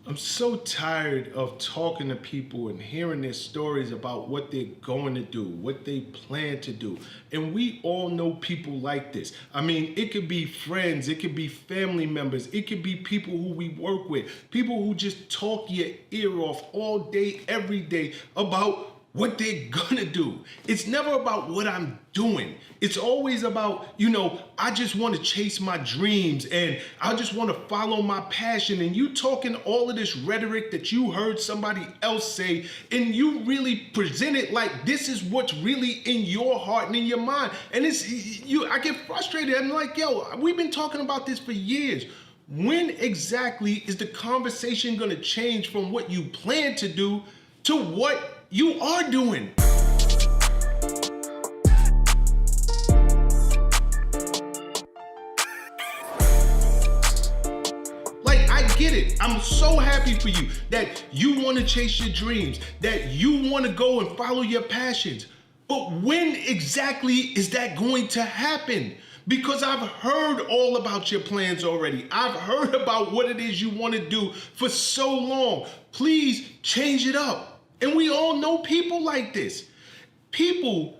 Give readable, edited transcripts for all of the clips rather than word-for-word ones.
I'm so tired of talking to people and hearing their stories about what they're going to do, what they plan to do. And we all know people like this. I mean, it could be friends, it could be family members, it could be people who we work with, people who just talk your ear off all day, every day about what they're gonna do. It's never about what I'm doing. It's always about, I just want to chase my dreams and I just want to follow my passion. And you talking all of this rhetoric that you heard somebody else say, and you really present it like this is what's really in your heart and in your mind. And I get frustrated. I'm like, yo, we've been talking about this for years. When exactly is the conversation gonna change from what you plan to do to what you are doing? Like, I get it. I'm so happy for you that you want to chase your dreams, that you want to go and follow your passions. But when exactly is that going to happen? Because I've heard all about your plans already. I've heard about what it is you want to do for so long. Please change it up. And we all know people like this. People,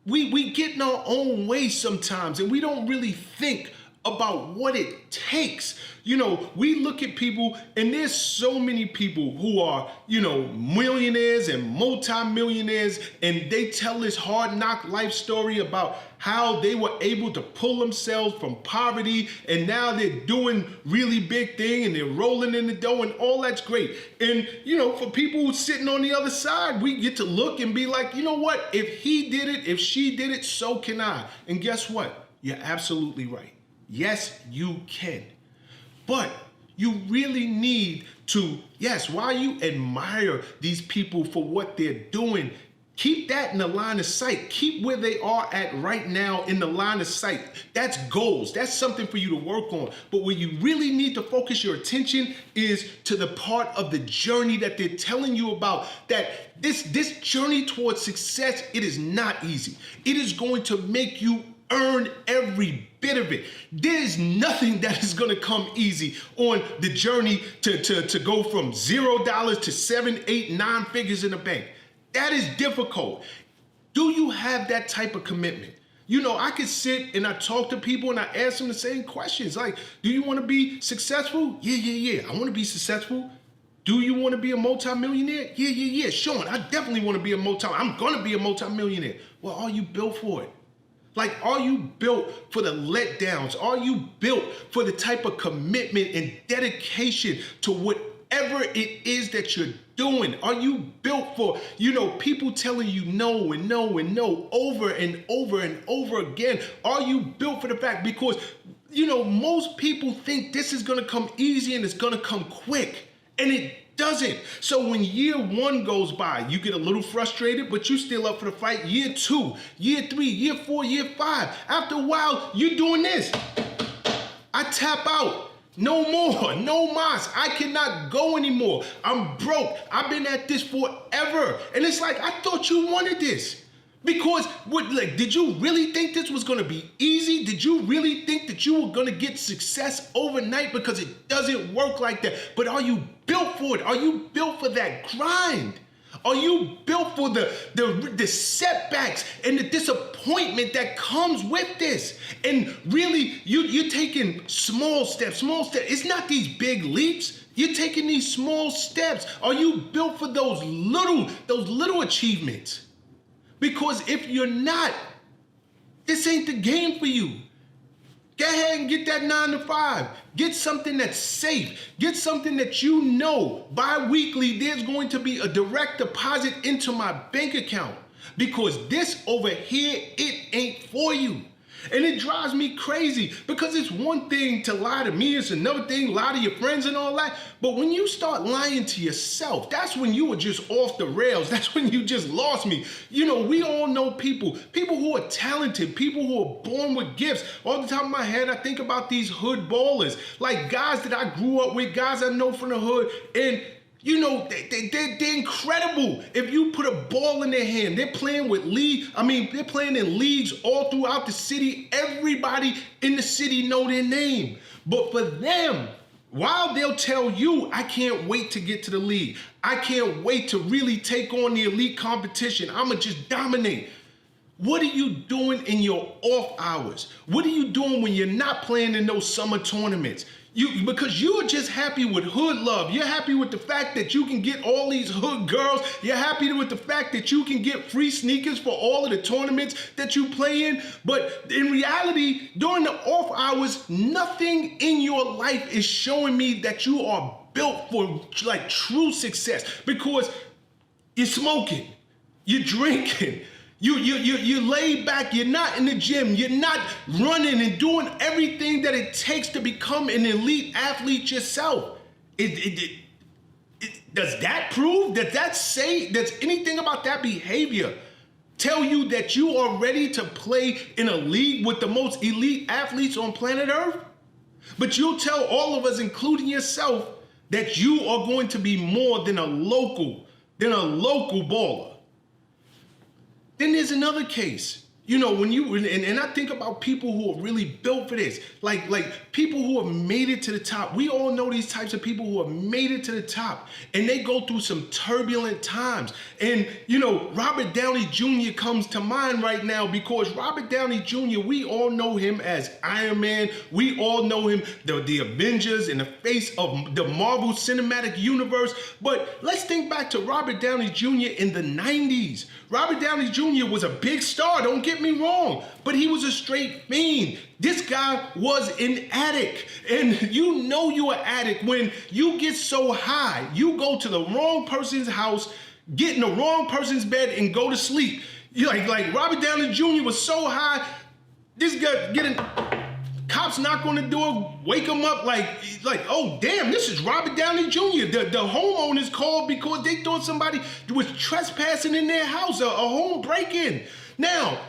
we get in our own way sometimes and we don't really think about what it takes. We look at people and there's so many people who are, millionaires and multimillionaires, and they tell this hard knock life story about how they were able to pull themselves from poverty and now they're doing really big thing and they're rolling in the dough and all that's great. And, for people who's sitting on the other side, we get to look and be like, you know what? If he did it, if she did it, so can I. And guess what? You're absolutely right. Yes, you can. But you really need to, while you admire these people for what they're doing, keep that in the line of sight. Keep where they are at right now in the line of sight. That's goals. That's something for you to work on. But where you really need to focus your attention is to the part of the journey that they're telling you about, that this journey towards success, it is not easy. It is going to make you earn every bit of it. There's nothing that is going to come easy on the journey to go from $0 to 7, 8, 9 figures in the bank. That is difficult. Do you have that type of commitment? I could sit and I talk to people and I ask them the same questions. Like, do you want to be successful? Yeah. I want to be successful. Do you want to be a multimillionaire? Yeah. Shawn, I definitely want to be I'm going to be a multimillionaire. Well, are you built for it? Like, are you built for the letdowns? Are you built for the type of commitment and dedication to whatever it is that you're doing? Are you built for, people telling you no and no and no over and over and over again? Are you built for the fact? Because, most people think this is going to come easy and it's going to come quick, and it doesn't. So when year 1 goes by, you get a little frustrated, but you still up for the fight. Year 2, year 3, year 4, year 5. After a while, you're doing this. I tap out. No more, no mas. I cannot go anymore. I'm broke. I've been at this forever. And it's like, I thought you wanted this. Because did you really think this was gonna be easy? Did you really think that you were gonna get success overnight? Because it doesn't work like that. But are you built for it? Are you built for that grind? Are you built for the setbacks and the disappointment that comes with this? And really, you're taking small steps. It's not these big leaps. You're taking these small steps. Are you built for those little achievements? Because if you're not, this ain't the game for you. Go ahead and get that 9 to 5. Get something that's safe. Get something that bi-weekly there's going to be a direct deposit into my bank account. Because this over here, it ain't for you. And it drives me crazy because it's one thing to lie to me, it's another thing to lie to your friends and all that. But when you start lying to yourself, that's when you were just off the rails. That's when you just lost me. We all know people who are talented, people who are born with gifts. All the top of my head, I think about these hood ballers, like guys that I grew up with, guys I know from the hood, and they're incredible. If you put a ball in their hand, they're playing they're playing in leagues all throughout the city. Everybody in the city know their name. But for them, While they'll tell you, I can't wait to get to the league. I can't wait to really take on the elite competition. I'ma just dominate. What are you doing in your off hours? What are you doing when you're not playing in those summer tournaments? Because you're just happy with hood love. You're happy with the fact that you can get all these hood girls. You're happy with the fact that you can get free sneakers for all of the tournaments that you play in. But in reality, during the off hours, nothing in your life is showing me that you are built for like true success, because you're smoking, you're drinking, you laid back, you're not in the gym, you're not running and doing everything that it takes to become an elite athlete yourself. Does that prove, does that say, does anything about that behavior tell you that you are ready to play in a league with the most elite athletes on planet Earth? But you'll tell all of us, including yourself, that you are going to be more than a local baller. Then there's another case. You know, when you, and I think about people who are really built for this, like people who have made it to the top. We all know these types of people who have made it to the top, and they go through some turbulent times. And, you know, Robert Downey Jr. comes to mind right now, because Robert Downey Jr., we all know him as Iron Man. We all know him, the Avengers, in the face of the Marvel Cinematic Universe. But let's think back to Robert Downey Jr. in the 90s. Robert Downey Jr. was a big star, don't get me wrong, but he was a straight fiend. This guy was an addict, and you know you're an addict when you get so high, you go to the wrong person's house, get in the wrong person's bed, and go to sleep. You like Robert Downey Jr. was so high, this guy getting, cops knock on the door, wake him up like, oh damn, this is Robert Downey Jr. The homeowners called because they thought somebody was trespassing in their house, a home break-in. Now,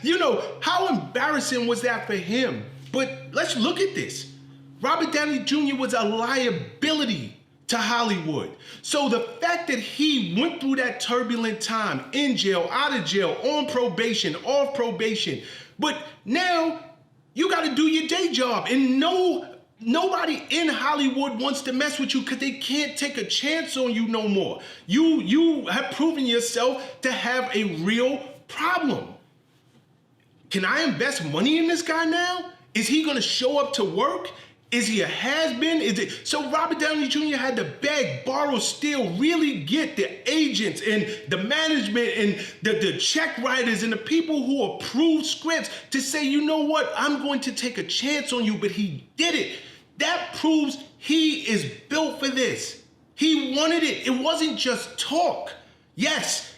you know, how embarrassing was that for him? But let's look at this. Robert Downey Jr. was a liability to Hollywood. So the fact that he went through that turbulent time, in jail, out of jail, on probation, off probation, but now you got to do your day job, and nobody in Hollywood wants to mess with you because they can't take a chance on you no more. You have proven yourself to have a real problem. Can I invest money in this guy now? Is he going to show up to work? Is he a has-been? So Robert Downey Jr. had to beg, borrow, steal, really get the agents and the management and the check writers and the people who approve scripts to say, you know what, I'm going to take a chance on you, but he did it. That proves he is built for this. He wanted it. It wasn't just talk. Yes,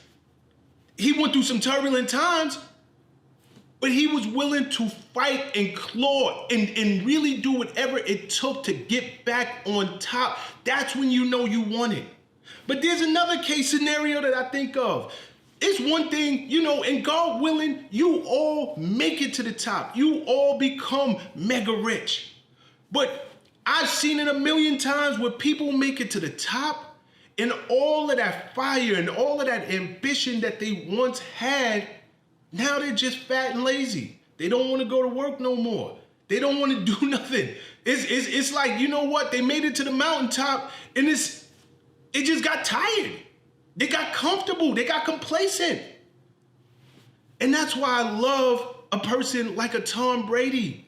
he went through some turbulent times, but he was willing to fight and claw and really do whatever it took to get back on top. That's when you know you won it. But there's another case scenario that I think of. It's one thing, you know, and God willing, you all make it to the top. You all become mega rich. But I've seen it a million times where people make it to the top, and all of that fire and all of that ambition that they once had, now they're just fat and lazy. They don't want to go to work no more. They don't want to do nothing. It's like, you know what? They made it to the mountaintop, and it just got tired. They got comfortable. They got complacent. And that's why I love a person like a Tom Brady.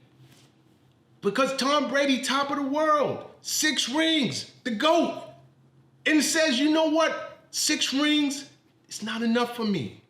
Because Tom Brady, top of the world, 6 rings, the GOAT. And says, you know what? 6 rings, it's not enough for me.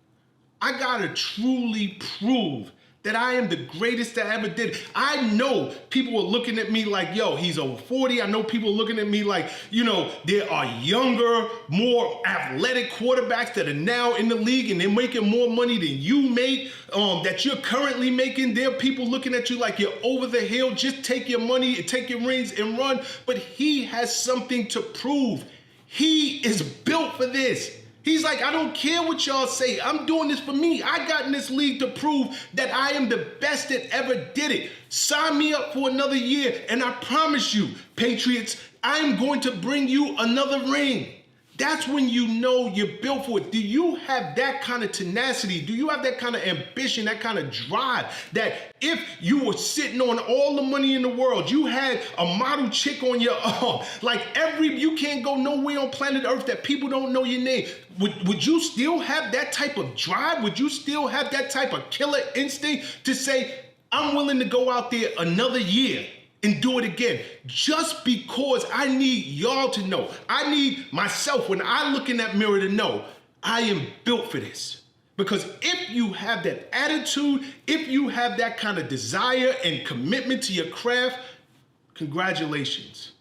I gotta truly prove that I am the greatest that ever did. I know people are looking at me like, yo, he's over 40. I know people are looking at me like, you know, there are younger, more athletic quarterbacks that are now in the league and they're making more money than you make, that you're currently making. There are people looking at you like you're over the hill. Just take your money, take your rings and run. But he has something to prove. He is built for this. He's like, I don't care what y'all say. I'm doing this for me. I got in this league to prove that I am the best that ever did it. Sign me up for another year, and I promise you, Patriots, I'm going to bring you another ring. That's when you know you're built for it. Do you have that kind of tenacity? Do you have that kind of ambition, that kind of drive, that if you were sitting on all the money in the world, you had a model chick on your arm, like you can't go nowhere on planet Earth that people don't know your name. Would you still have that type of drive? Would you still have that type of killer instinct to say, I'm willing to go out there another year and do it again, just because I need y'all to know. I need myself, when I look in that mirror, to know I am built for this. Because if you have that attitude, if you have that kind of desire and commitment to your craft, congratulations.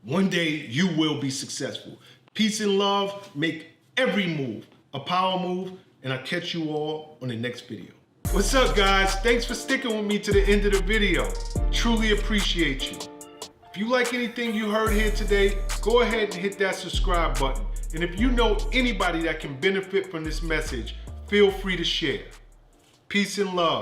One day you will be successful. Peace and love. Make every move a power move, and I'll catch you all on the next video. What's up, guys? Thanks for sticking with me to the end of the video. Truly appreciate you. If you like anything you heard here today, go ahead and hit that subscribe button. And if you know anybody that can benefit from this message, feel free to share. Peace and love.